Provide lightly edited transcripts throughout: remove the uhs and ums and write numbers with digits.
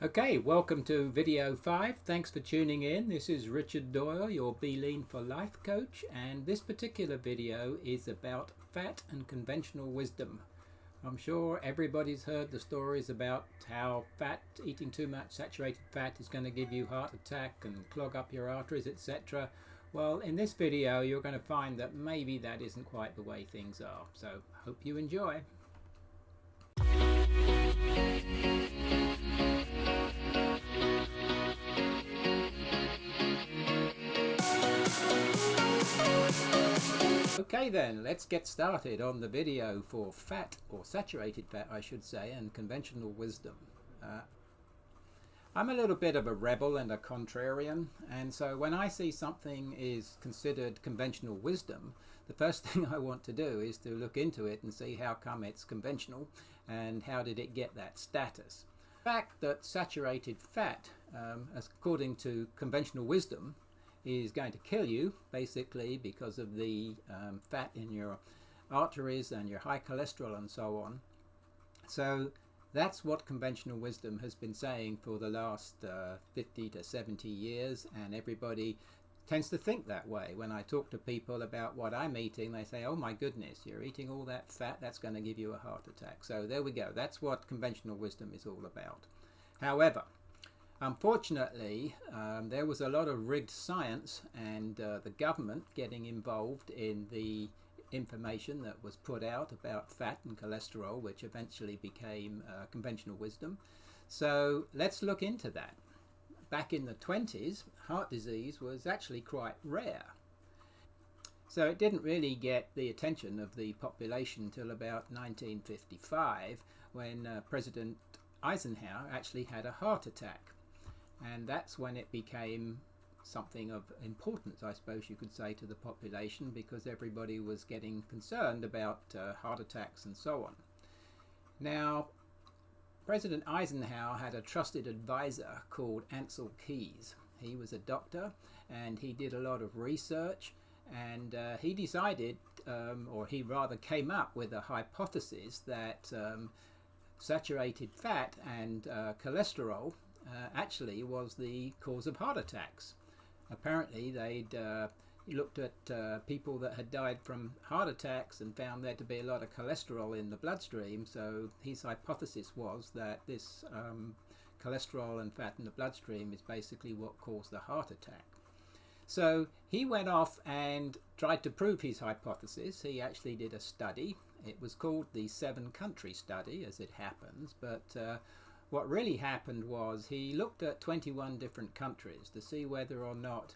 Okay, welcome to video 5. Thanks for tuning in. This is Richard Doyle, your Be Lean for Life coach, and this particular video is about fat and conventional wisdom. I'm sure everybody's heard the stories about how eating too much saturated fat is going to give you heart attack and clog up your arteries, etc. Well, in this video you're going to find that maybe that isn't quite the way things are. So, hope you enjoy. Okay then, let's get started on the video for fat, or saturated fat I should say, and conventional wisdom. I'm a little bit of a rebel and a contrarian, and so when I see something is considered conventional wisdom, the first thing I want to do is to look into it and see how come it's conventional and how did it get that status. The fact that saturated fat, according to conventional wisdom, is going to kill you basically because of the fat in your arteries and your high cholesterol and so on. So that's what conventional wisdom has been saying for the last 50 to 70 years, and everybody tends to think that way. When I talk to people about what I'm eating, they say, oh my goodness, you're eating all that fat, that's going to give you a heart attack. So there we go, that's what conventional wisdom is all about. However, unfortunately, there was a lot of rigged science and the government getting involved in the information that was put out about fat and cholesterol, which eventually became conventional wisdom. So let's look into that. Back in the 20s, heart disease was actually quite rare. So it didn't really get the attention of the population till about 1955, when President Eisenhower actually had a heart attack. And that's when it became something of importance, I suppose you could say, to the population, because everybody was getting concerned about heart attacks and so on. Now, President Eisenhower had a trusted advisor called Ancel Keys. He was a doctor and he did a lot of research, and he decided, or he rather came up with a hypothesis that saturated fat and cholesterol actually was the cause of heart attacks. Apparently they'd looked at people that had died from heart attacks and found there to be a lot of cholesterol in the bloodstream, so his hypothesis was that this cholesterol and fat in the bloodstream is basically what caused the heart attack. So he went off and tried to prove his hypothesis. He actually did a study. It was called the 7-country study, as it happens, but what really happened was he looked at 21 different countries to see whether or not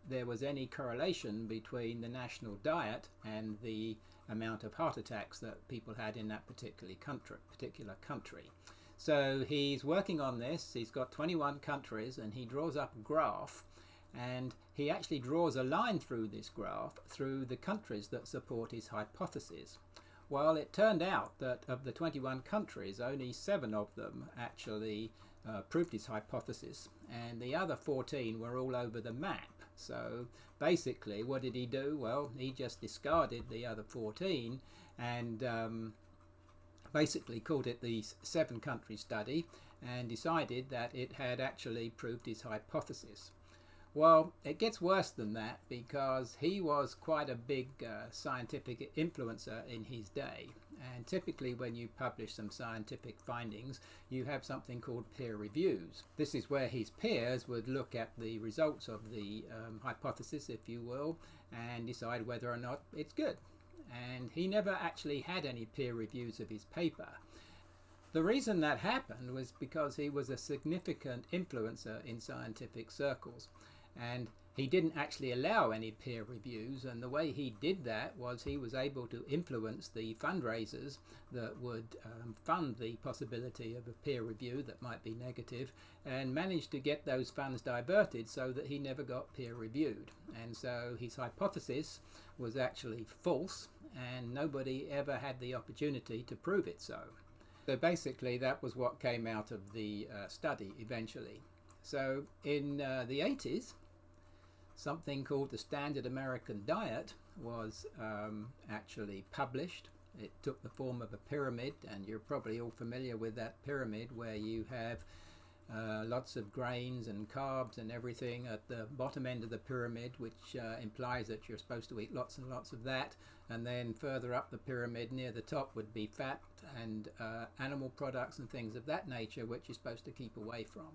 there was any correlation between the national diet and the amount of heart attacks that people had in that particular country. So he's working on this. He's got 21 countries and he draws up a graph, and he actually draws a line through this graph through the countries that support his hypothesis. Well, it turned out that of the 21 countries, only 7 of them actually proved his hypothesis, and the other 14 were all over the map. So basically, what did he do? Well, he just discarded the other 14 and basically called it the 7-country study and decided that it had actually proved his hypothesis. Well, it gets worse than that, because he was quite a big scientific influencer in his day, and typically when you publish some scientific findings you have something called peer reviews. This is where his peers would look at the results of the hypothesis, if you will, and decide whether or not it's good. And he never actually had any peer reviews of his paper. The reason that happened was because he was a significant influencer in scientific circles, and he didn't actually allow any peer reviews, and the way he did that was he was able to influence the fundraisers that would fund the possibility of a peer review that might be negative, and managed to get those funds diverted so that he never got peer reviewed. And so his hypothesis was actually false, and nobody ever had the opportunity to prove it so. So basically that was what came out of the study eventually. So in the 80s, something called the Standard American Diet was actually published. It took the form of a pyramid, and you're probably all familiar with that pyramid, where you have lots of grains and carbs and everything at the bottom end of the pyramid, which implies that you're supposed to eat lots and lots of that. And then further up the pyramid near the top would be fat and animal products and things of that nature, which you're supposed to keep away from.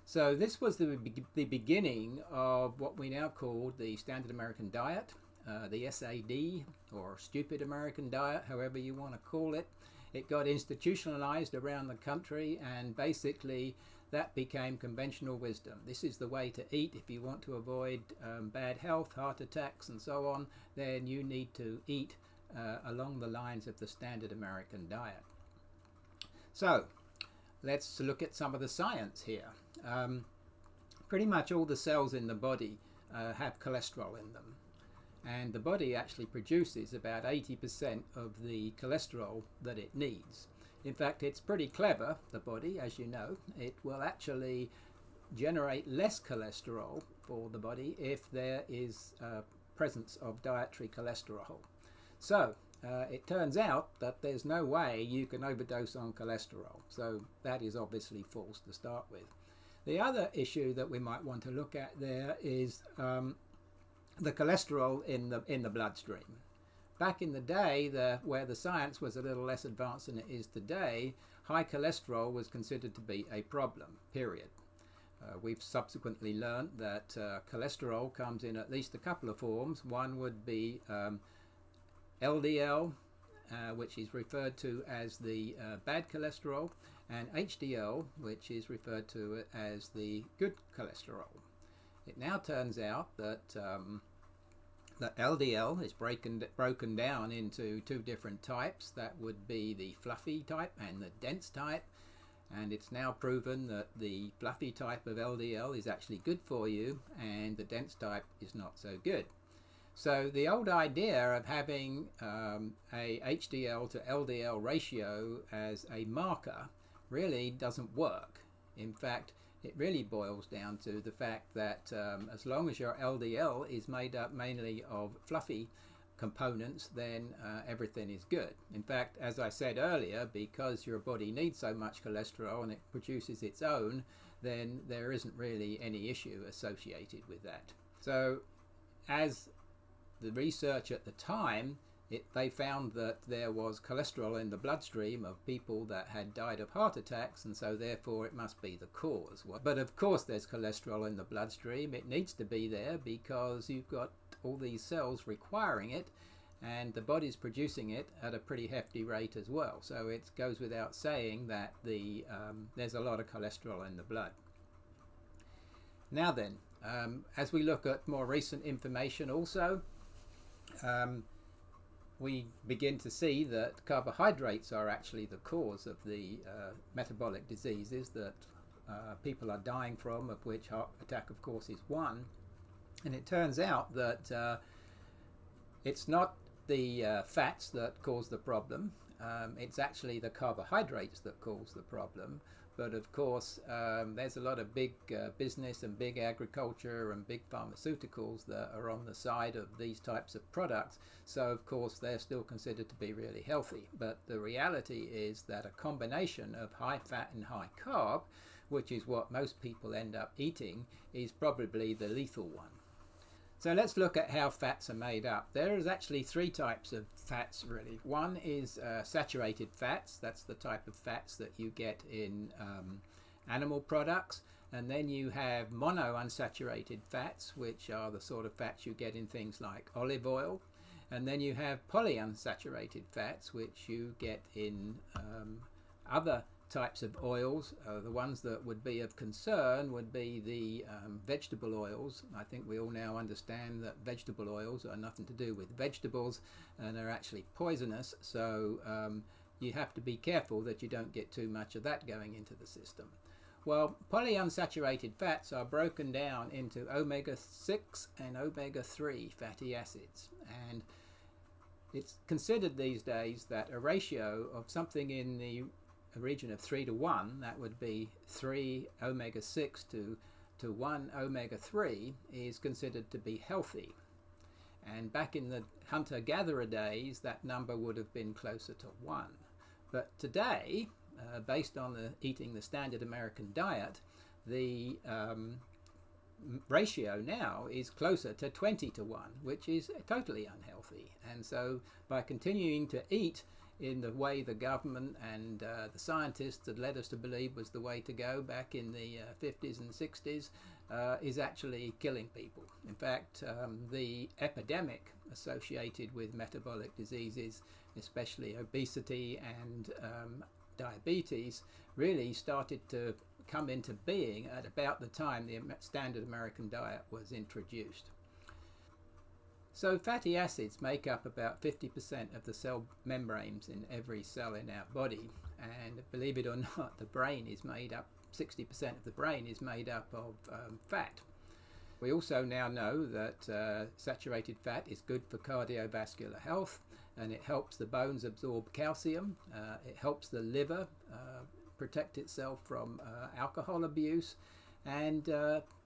So this was the beginning of what we now call the Standard American Diet, the SAD, or Stupid American Diet, however you want to call it. It got institutionalized around the country, and basically that became conventional wisdom. This is the way to eat if you want to avoid bad health, heart attacks and so on. Then you need to eat along the lines of the Standard American Diet. So let's look at some of the science here. Pretty much all the cells in the body have cholesterol in them, and the body actually produces about 80% of the cholesterol that it needs. In fact, it's pretty clever, the body, as you know. It will actually generate less cholesterol for the body if there is presence of dietary cholesterol. So it turns out that there's no way you can overdose on cholesterol. So that is obviously false to start with. The other issue that we might want to look at there is the cholesterol in the bloodstream. Back in the day, where the science was a little less advanced than it is today, high cholesterol was considered to be a problem, period. We've subsequently learned that cholesterol comes in at least a couple of forms. One would be LDL, which is referred to as the bad cholesterol, and HDL, which is referred to as the good cholesterol. It now turns out that that LDL is broken down into two different types. That would be the fluffy type and the dense type, and it's now proven that the fluffy type of LDL is actually good for you and the dense type is not so good. So the old idea of having a HDL to LDL ratio as a marker really doesn't work. In fact, it really boils down to the fact that as long as your LDL is made up mainly of fluffy components, then everything is good. In fact, as I said earlier, because your body needs so much cholesterol and it produces its own, then there isn't really any issue associated with that. So as the research at the time, they found that there was cholesterol in the bloodstream of people that had died of heart attacks, and so therefore it must be the cause. But of course there's cholesterol in the bloodstream. It needs to be there because you've got all these cells requiring it, and the body's producing it at a pretty hefty rate as well. So it goes without saying that there's a lot of cholesterol in the blood. Now then, as we look at more recent information also, we begin to see that carbohydrates are actually the cause of the metabolic diseases that people are dying from, of which heart attack, of course, is one. And it turns out that it's not the fats that cause the problem. It's actually the carbohydrates that cause the problem. But of course, there's a lot of big business and big agriculture and big pharmaceuticals that are on the side of these types of products. So of course, they're still considered to be really healthy. But the reality is that a combination of high fat and high carb, which is what most people end up eating, is probably the lethal one. So let's look at how fats are made up. There is actually three types of fats, really. One is saturated fats. That's the type of fats that you get in animal products. And then you have monounsaturated fats, which are the sort of fats you get in things like olive oil. And then you have polyunsaturated fats, which you get in other types of oils. The ones that would be of concern would be the vegetable oils. I think we all now understand that vegetable oils are nothing to do with vegetables and are actually poisonous, so you have to be careful that you don't get too much of that going into the system. Well, polyunsaturated fats are broken down into omega-6 and omega-3 fatty acids, and it's considered these days that a ratio of something in the region of 3 to 1, that would be 3 omega-6 to 1 omega-3, is considered to be healthy. And back in the hunter-gatherer days, that number would have been closer to 1. But today, based on eating the standard American diet, the ratio now is closer to 20 to 1, which is totally unhealthy. And so by continuing to eat in the way the government and the scientists had led us to believe was the way to go back in the 50s and 60s is actually killing people. In fact, the epidemic associated with metabolic diseases, especially obesity and diabetes, really started to come into being at about the time the standard American diet was introduced. So fatty acids make up about 50% of the cell membranes in every cell in our body, and believe it or not, the brain is made up, 60% of the brain is made up of fat. We also now know that saturated fat is good for cardiovascular health, and it helps the bones absorb calcium, it helps the liver protect itself from alcohol abuse, and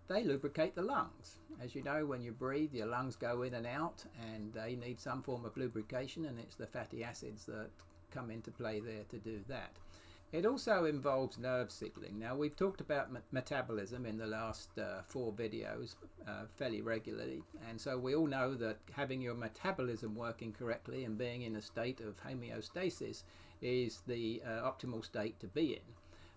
they lubricate the lungs. As you know, when you breathe, your lungs go in and out, and they need some form of lubrication, and it's the fatty acids that come into play there to do that. It also involves nerve signaling. Now, we've talked about metabolism in the last 4 videos fairly regularly, and so we all know that having your metabolism working correctly and being in a state of homeostasis is the optimal state to be in.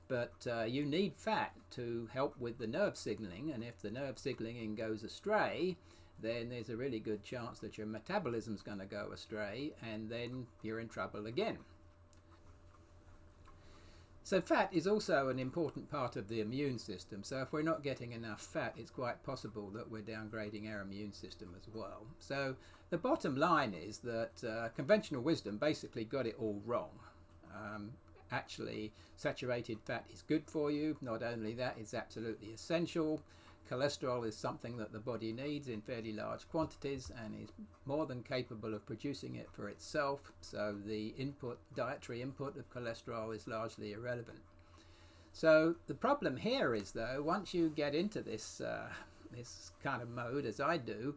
But you need fat to help with the nerve signaling, and if the nerve signaling goes astray, then there's a really good chance that your metabolism's going to go astray, and then you're in trouble again. So fat is also an important part of the immune system, so if we're not getting enough fat, it's quite possible that we're downgrading our immune system as well. So the bottom line is that conventional wisdom basically got it all wrong. Actually, saturated fat is good for you. Not only that, it's absolutely essential. Cholesterol is something that the body needs in fairly large quantities and is more than capable of producing it for itself, so the dietary input of cholesterol is largely irrelevant. So the problem here is, though, once you get into this kind of mode, as I do,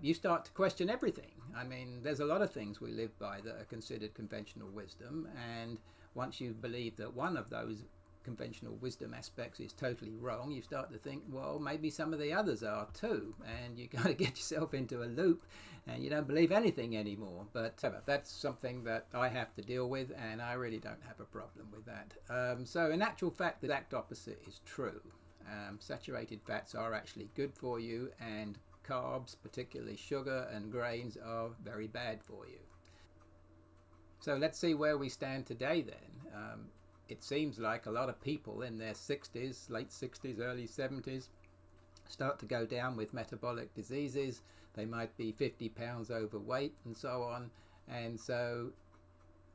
you start to question everything. I mean, there's a lot of things we live by that are considered conventional wisdom, and once you believe that one of those conventional wisdom aspects is totally wrong, you start to think, well, maybe some of the others are too, and you kind of get yourself into a loop and you don't believe anything anymore. But that's something that I have to deal with, and I really don't have a problem with that. So in actual fact, the exact opposite is true. Saturated fats are actually good for you, and carbs, particularly sugar and grains, are very bad for you. So let's see where we stand today then. It seems like a lot of people in their 60s, late 60s, early 70s, start to go down with metabolic diseases. They might be 50 pounds overweight and so on. And so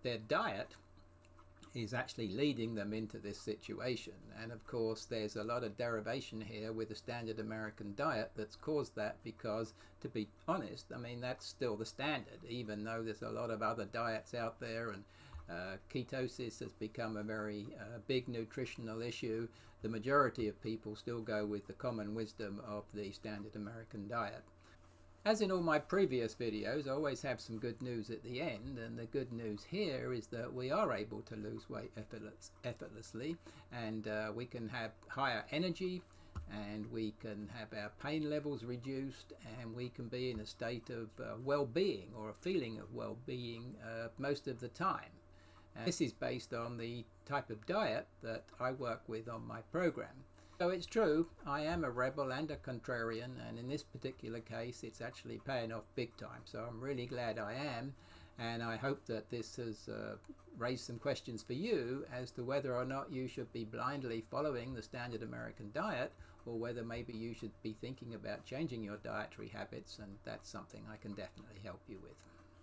their diet is actually leading them into this situation. And of course, there's a lot of derivation here with the standard American diet that's caused that, because, to be honest, I mean, that's still the standard, even though there's a lot of other diets out there, and ketosis has become a very big nutritional issue. The majority of people still go with the common wisdom of the standard American diet. As in all my previous videos, I always have some good news at the end, and the good news here is that we are able to lose weight effortlessly, and we can have higher energy, and we can have our pain levels reduced, and we can be in a state of well-being, or a feeling of well-being, most of the time. And this is based on the type of diet that I work with on my program. So it's true, I am a rebel and a contrarian, and in this particular case it's actually paying off big time. So I'm really glad I am, and I hope that this has raised some questions for you as to whether or not you should be blindly following the standard American diet, or whether maybe you should be thinking about changing your dietary habits, and that's something I can definitely help you with.